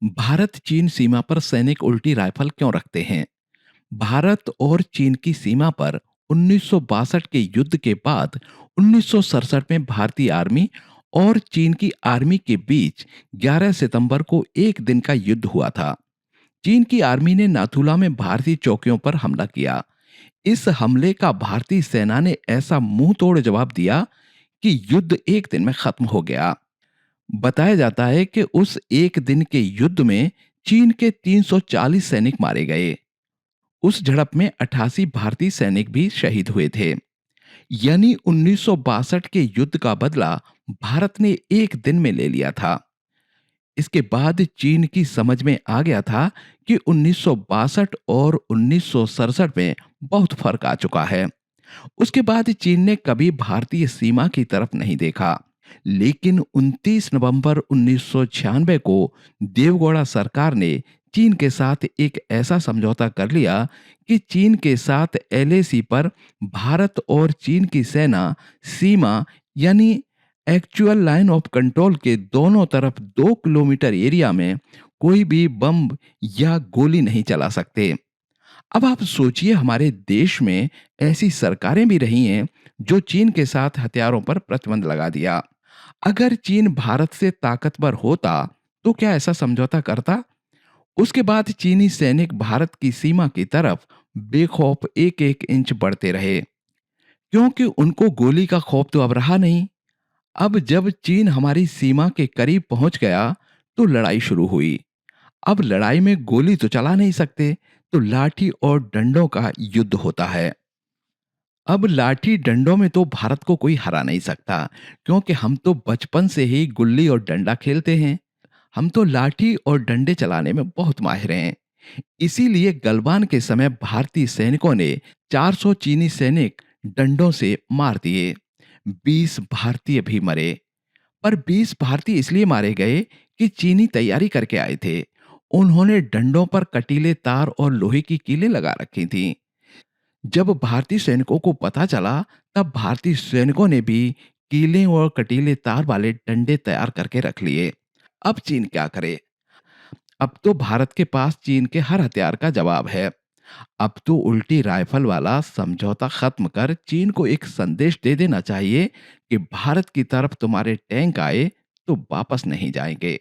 भारत चीन सीमा पर सैनिक उल्टी राइफल क्यों रखते हैं? भारत और चीन की सीमा पर 1962 के युद्ध के बाद 1967 में भारतीय आर्मी और चीन की आर्मी के बीच 11 सितंबर को एक दिन का युद्ध हुआ था। चीन की आर्मी ने नाथुला में भारतीय चौकियों पर हमला किया। इस हमले का भारतीय सेना ने ऐसा मुंह तोड़ जवाब दिया कि युद्ध एक दिन में खत्म हो गया। बताया जाता है कि उस एक दिन के युद्ध में चीन के 340 सैनिक मारे गए। उस झड़प में 88 भारतीय सैनिक भी शहीद हुए थे। यानी 1962 के युद्ध का बदला भारत ने एक दिन में ले लिया था। इसके बाद चीन की समझ में आ गया था कि 1962 और 1967 में बहुत फर्क आ चुका है। उसके बाद चीन ने कभी भारतीय सीमा की तरफ नहीं देखा। लेकिन 29 नवंबर 1996 को देवगौड़ा सरकार ने चीन के साथ एक ऐसा समझौता कर लिया कि चीन के साथ एलएसी पर भारत और चीन की सेना सीमा यानी एक्चुअल लाइन ऑफ कंट्रोल के दोनों तरफ 2 किलोमीटर एरिया में कोई भी बम या गोली नहीं चला सकते। अब आप सोचिए, हमारे देश में ऐसी सरकारें भी रही हैं जो चीन के साथ हथियारों पर प्रतिबंध लगा दिया। अगर चीन भारत से ताकतवर होता तो क्या ऐसा समझौता करता? उसके बाद चीनी सैनिक भारत की सीमा की तरफ बेखौफ एक एक इंच बढ़ते रहे, क्योंकि उनको गोली का खौफ तो अब रहा नहीं। अब जब चीन हमारी सीमा के करीब पहुंच गया तो लड़ाई शुरू हुई। अब लड़ाई में गोली तो चला नहीं सकते, तो लाठी और डंडों का युद्ध होता है। अब लाठी डंडों में तो भारत को कोई हरा नहीं सकता, क्योंकि हम तो बचपन से ही गुल्ली और डंडा खेलते हैं। हम तो लाठी और डंडे चलाने में बहुत माहिर हैं। इसीलिए गलवान के समय भारतीय सैनिकों ने 400 चीनी सैनिक डंडों से मार दिए। 20 भारतीय भी मरे। पर 20 भारतीय इसलिए मारे गए कि चीनी तैयारी करके आए थे। उन्होंने डंडों पर कटीले तार और लोहे की कीलें लगा रखी थीं। जब भारतीय सैनिकों को पता चला, तब भारतीय सैनिकों ने भी कीलें और कटीले तार वाले डंडे तैयार करके रख लिए। अब चीन क्या करे? अब तो भारत के पास चीन के हर हथियार का जवाब है। अब तो उल्टी राइफल वाला समझौता खत्म कर चीन को एक संदेश दे देना चाहिए कि भारत की तरफ तुम्हारे टैंक आए तो वापस नहीं जाएंगे।